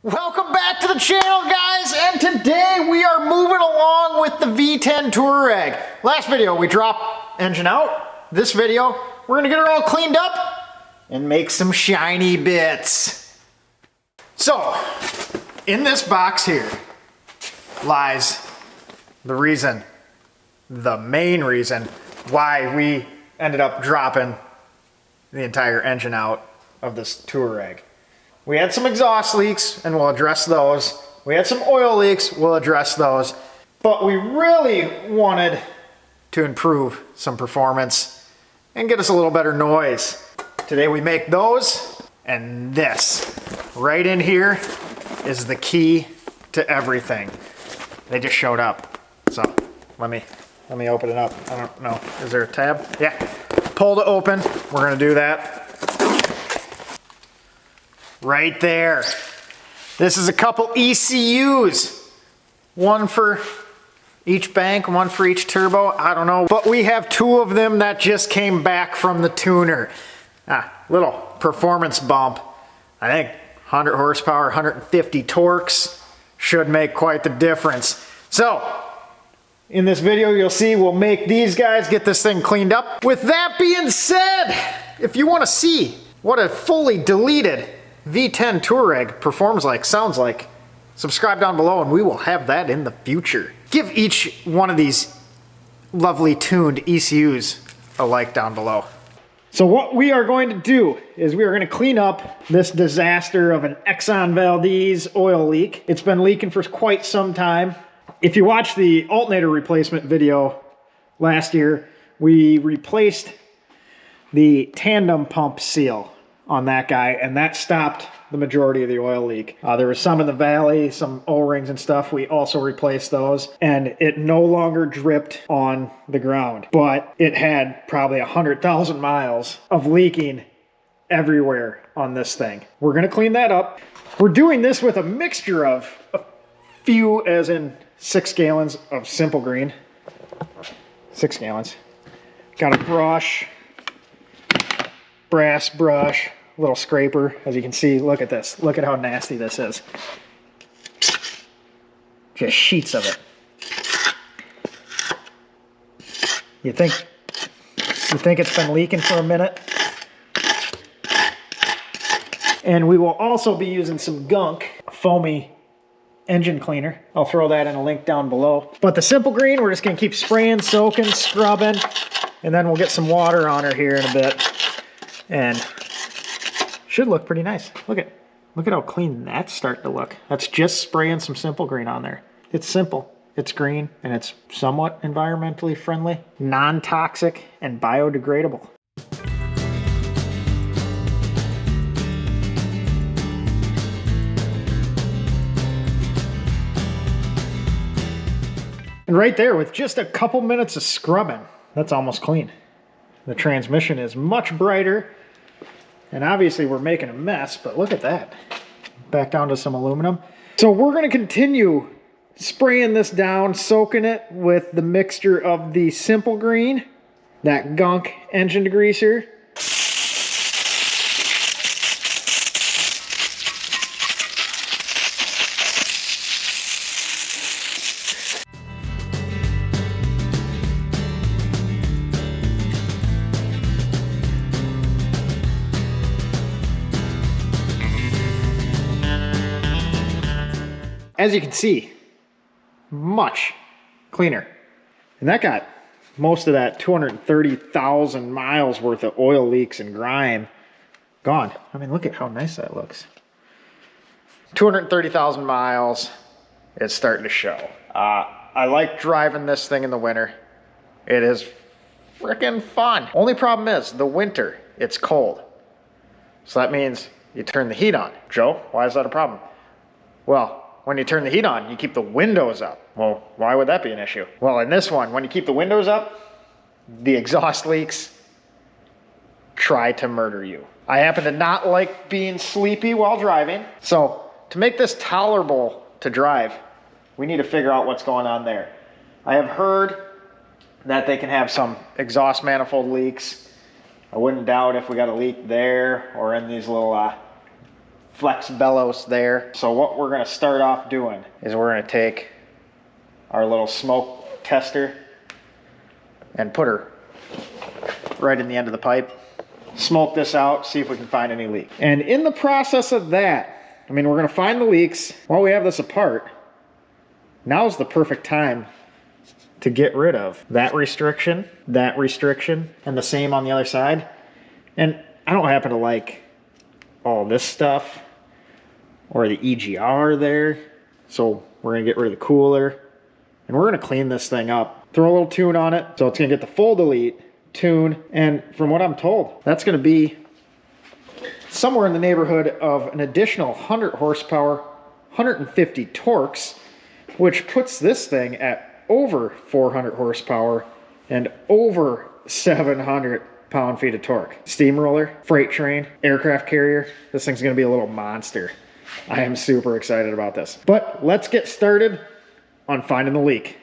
Welcome back to the channel, guys, and today we are moving along with the V10 Touareg. Last video we dropped engine out. This video we're gonna get her all cleaned up and make some shiny bits. So in this box here lies the main reason why we ended up dropping the entire engine out of this Touareg. We had some exhaust leaks and we'll address those. We had some oil leaks, we'll address those. But we really wanted to improve some performance and get us a little better noise. Today we make those, and this right in here is the key to everything. They just showed up. So let me open it up. I don't know, is there a tab? Yeah, pull to open, we're gonna do that. Right there. This is a couple ECUs. One for each bank, one for each turbo, I don't know. But we have two of them that just came back from the tuner. Little performance bump. I think 100 horsepower, 150 torques should make quite the difference. So, in this video you'll see we'll make these guys, get this thing cleaned up. With that being said, if you want to see what a fully deleted V10 Touareg performs like, sounds like, subscribe down below and we will have that in the future. Give each one of these lovely tuned ECUs a like down below. So what we are going to do is we are going to clean up this disaster of an Exxon Valdez oil leak. It's been leaking for quite some time. If you watched the alternator replacement video last year, we replaced the tandem pump seal on that guy, and that stopped the majority of the oil leak. There was some in the valley, some O-rings and stuff. We also replaced those, and it no longer dripped on the ground, but it had probably 100,000 miles of leaking everywhere on this thing. We're gonna clean that up. We're doing this with a mixture of a few, as in 6 gallons of simple green. 6 gallons. Got a brush, brass brush, little scraper. As you can see, look at this. Look at how nasty this is. Just sheets of it. You think it's been leaking for a minute? And we will also be using some gunk, foamy engine cleaner. I'll throw that in a link down below. But the simple green, we're just gonna keep spraying, soaking, scrubbing, and then we'll get some water on her here in a bit. And should look pretty nice. Look at how clean that's starting to look. That's just spraying some simple green on there. It's simple, it's green, and it's somewhat environmentally friendly, non-toxic, and biodegradable. And right there, with just a couple minutes of scrubbing, that's almost clean. The transmission is much brighter, and obviously we're making a mess, but look at that. Back down to some aluminum. So we're gonna continue spraying this down, soaking it with the mixture of the simple green, that gunk engine degreaser, as you can see, much cleaner. And that got most of that 230,000 miles worth of oil leaks and grime gone. I mean, look at how nice that looks. 230,000 miles, it's starting to show. I like driving this thing in the winter. It is freaking fun. Only problem is, the winter, it's cold. So that means you turn the heat on. Joe, why is that a problem? Well, when you turn the heat on, you keep the windows up. Well, why would that be an issue? Well, in this one, when you keep the windows up, the exhaust leaks try to murder you. I happen to not like being sleepy while driving. So to make this tolerable to drive, we need to figure out what's going on there. I have heard that they can have some exhaust manifold leaks. I wouldn't doubt if we got a leak there or in these little flex bellows there. So what we're gonna start off doing is we're gonna take our little smoke tester and put her right in the end of the pipe. Smoke this out, see if we can find any leak. And in the process of that, I mean, we're gonna find the leaks while we have this apart. Now's the perfect time to get rid of that restriction, and the same on the other side. And I don't happen to like all this stuff or the EGR there. So we're gonna get rid of the cooler and we're gonna clean this thing up. Throw a little tune on it. So it's gonna get the full delete, tune, and from what I'm told, that's gonna be somewhere in the neighborhood of an additional 100 horsepower, 150 torques, which puts this thing at over 400 horsepower and over 700 pound-feet of torque. Steamroller, freight train, aircraft carrier. This thing's gonna be a little monster. I am super excited about this. But let's get started on finding the leak,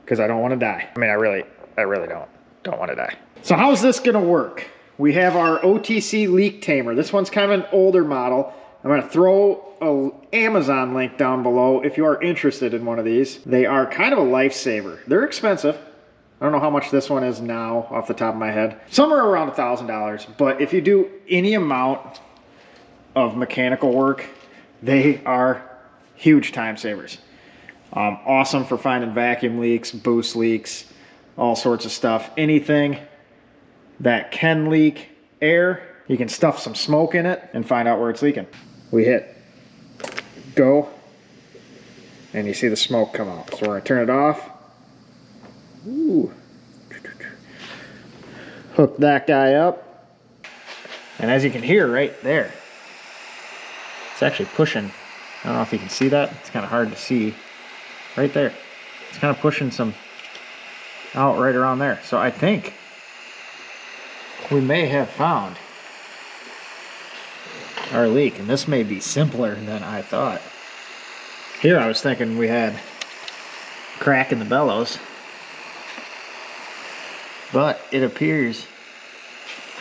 because I don't want to die. I mean, I really don't want to die. So how's this gonna work? We have our OTC leak tamer. This one's kind of an older model. I'm gonna throw an Amazon link down below if you are interested in one of these. They are kind of a lifesaver. They're expensive. I don't know how much this one is now off the top of my head. Somewhere around $1,000, but if you do any amount of mechanical work, they are huge time savers. Awesome for finding vacuum leaks, boost leaks, all sorts of stuff. Anything that can leak air, you can stuff some smoke in it and find out where it's leaking. We hit go, and you see the smoke come out. So we're gonna turn it off. Ooh. Hook that guy up. And as you can hear right there, it's actually pushing. I don't know if you can see that. It's kind of hard to see. Right there. It's kind of pushing some out right around there. So I think we may have found our leak. And this may be simpler than I thought. Here I was thinking we had a crack in the bellows. But it appears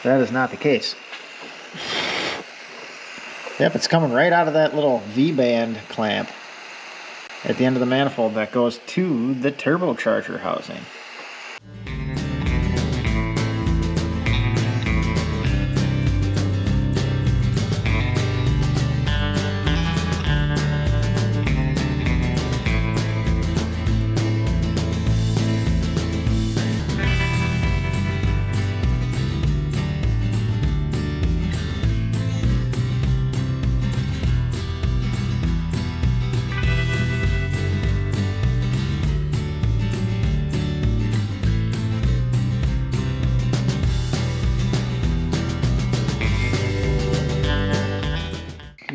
that is not the case. Yep, it's coming right out of that little V-band clamp at the end of the manifold that goes to the turbocharger housing.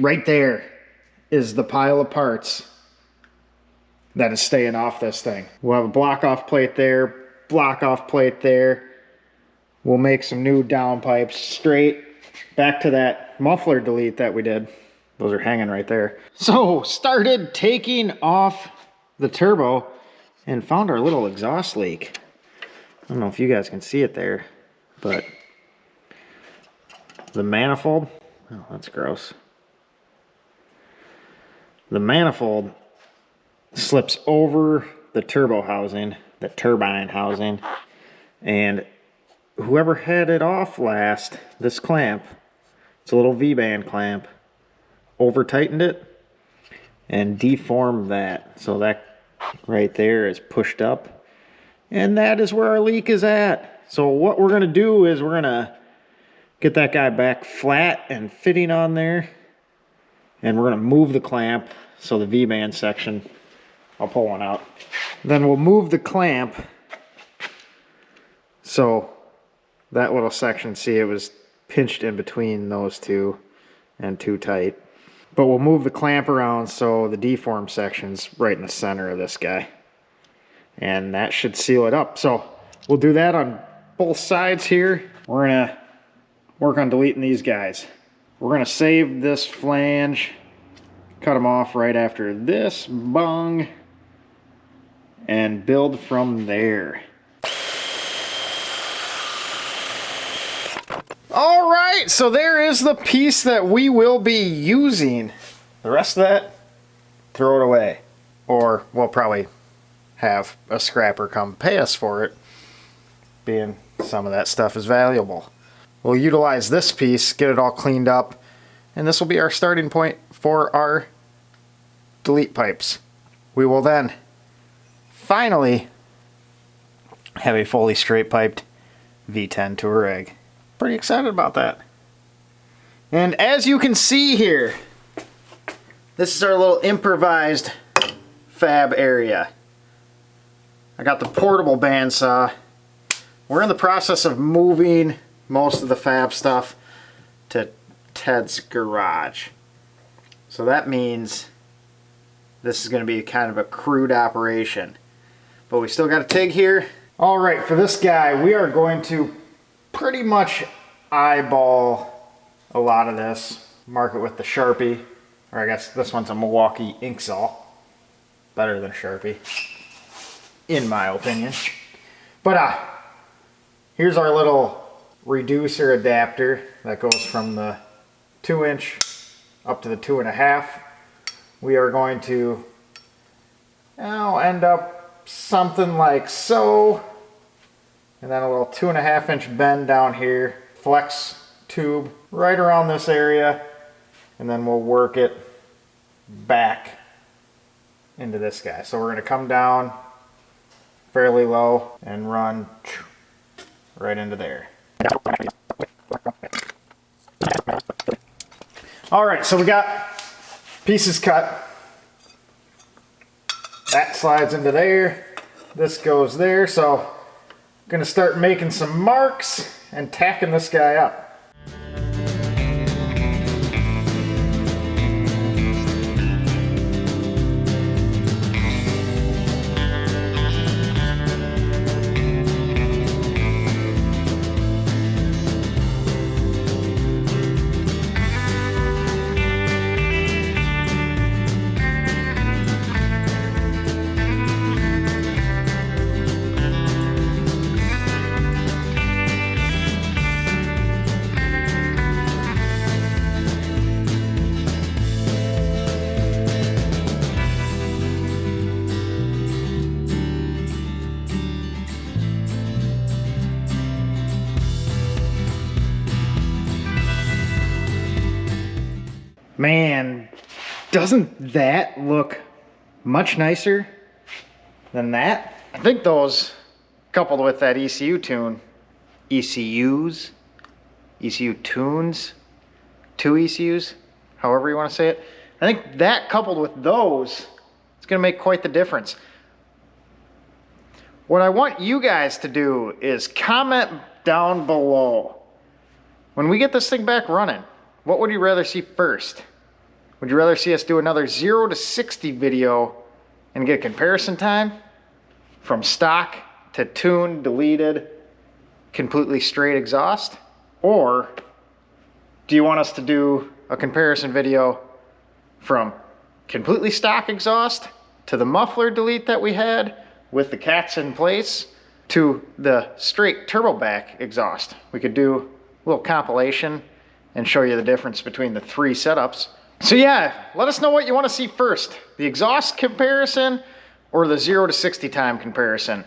Right there is the pile of parts that is staying off this thing. We'll have a block off plate there, block off plate there. We'll make some new downpipes straight back to that muffler delete that we did. Those are hanging right there. So started taking off the turbo and found our little exhaust leak. I don't know if you guys can see it there, but the manifold, oh, that's gross. The manifold slips over the turbo housing, the turbine housing, and whoever had it off last, this clamp, it's a little V-band clamp, over tightened it and deformed that. So that right there is pushed up, and that is where our leak is at. So what we're gonna do is we're gonna get that guy back flat and fitting on there. And we're gonna move the clamp, so the V-band section, I'll pull one out. Then we'll move the clamp, so that little section, see, it was pinched in between those two and too tight. But we'll move the clamp around so the deformed section's right in the center of this guy. And that should seal it up. So we'll do that on both sides here. We're gonna work on deleting these guys. We're gonna save this flange, cut them off right after this bung, and build from there. All right, so there is the piece that we will be using. The rest of that, throw it away. Or we'll probably have a scrapper come pay us for it, being some of that stuff is valuable. We'll utilize this piece, get it all cleaned up, and this will be our starting point for our delete pipes. We will then finally have a fully straight piped V10 Touareg. Pretty excited about that. And as you can see here, this is our little improvised fab area. I got the portable bandsaw. We're in the process of moving most of the fab stuff to Ted's garage. So that means this is going to be kind of a crude operation. But we still got a TIG here. Alright, for this guy, we are going to pretty much eyeball a lot of this. Mark it with the Sharpie. Or I guess this one's a Milwaukee ink saw. Better than Sharpie, in my opinion. But here's our little reducer adapter that goes from the 2-inch up to the 2.5. We are going to end up something like so, and then a little 2.5-inch bend down here, flex tube right around this area, and then we'll work it back into this guy. So we're going to come down fairly low and run right into there. Alright, so we got pieces cut. That slides into there. This goes there. So I'm going to start making some marks and tacking this guy up. Man, doesn't that look much nicer than that? I think those, coupled with that ECU tune, ECU tunes, 2 ECUs, however you want to say it, I think that coupled with those, it's going to make quite the difference. What I want you guys to do is comment down below. When we get this thing back running, what would you rather see first? Would you rather see us do another 0 to 60 video and get a comparison time from stock to tuned, deleted, completely straight exhaust? Or do you want us to do a comparison video from completely stock exhaust to the muffler delete that we had with the cats in place to the straight turbo back exhaust? We could do a little compilation and show you the difference between the 3 setups. So yeah, let us know what you want to see first, the exhaust comparison or the 0 to 60 time comparison.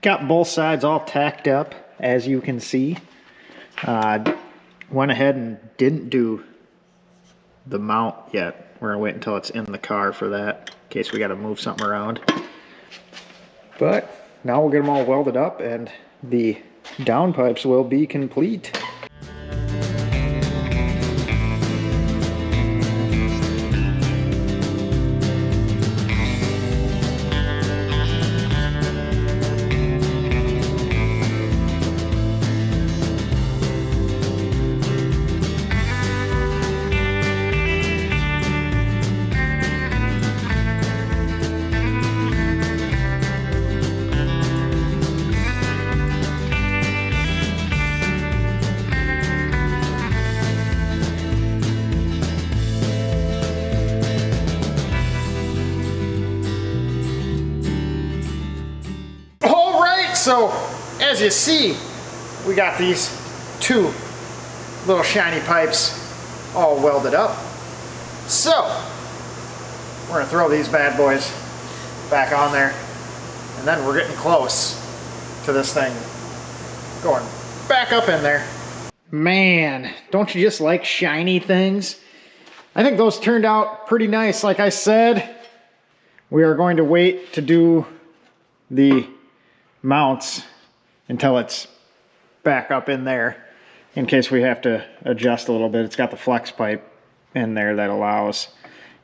Got both sides all tacked up, as you can see. Went ahead and didn't do the mount yet. We're gonna wait until it's in the car for that, in case we gotta move something around. But now we'll get them all welded up and the downpipes will be complete. So as you see, we got these two little shiny pipes all welded up. So we're gonna throw these bad boys back on there, and then we're getting close to this thing going back up in there. Man, don't you just like shiny things? I think those turned out pretty nice. Like I said, we are going to wait to do the mounts until it's back up in there, in case we have to adjust a little bit. It's got the flex pipe in there that allows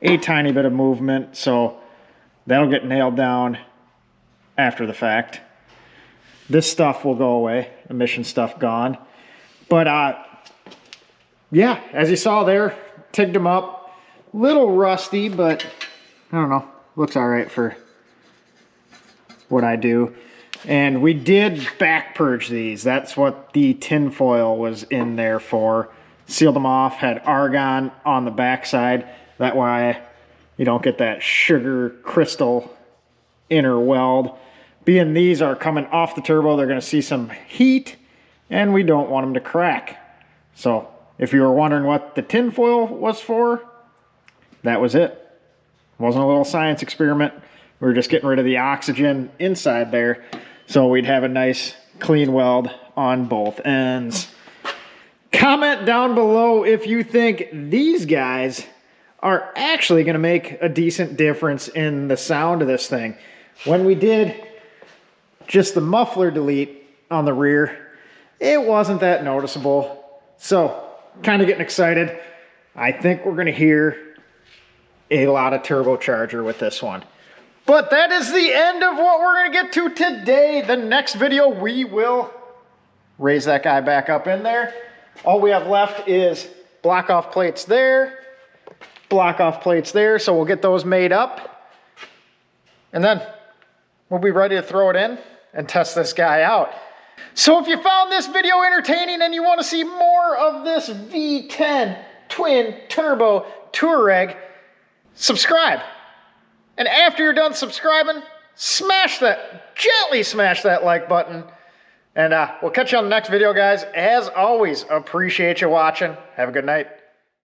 a tiny bit of movement, so that'll get nailed down after the fact. This stuff will go away, emission stuff gone. But yeah, as you saw there, tigged them up. Little rusty, but I don't know, looks all right for what I do. And we did back purge these. That's what the tin foil was in there for. Sealed them off, had argon on the backside. That way you don't get that sugar crystal inner weld. Being these are coming off the turbo, they're gonna see some heat, and we don't want them to crack. So if you were wondering what the tin foil was for, that was it. It wasn't a little science experiment. We were just getting rid of the oxygen inside there, so we'd have a nice clean weld on both ends. Comment down below if you think these guys are actually gonna make a decent difference in the sound of this thing. When we did just the muffler delete on the rear, it wasn't that noticeable. So, kind of getting excited. I think we're gonna hear a lot of turbocharger with this one. But that is the end of what we're gonna get to today. The next video, we will raise that guy back up in there. All we have left is block off plates there, block off plates there, so we'll get those made up. And then we'll be ready to throw it in and test this guy out. So if you found this video entertaining and you want to see more of this V10 twin turbo Touareg, subscribe. And after you're done subscribing, gently smash that like button. And we'll catch you on the next video, guys. As always, appreciate you watching. Have a good night.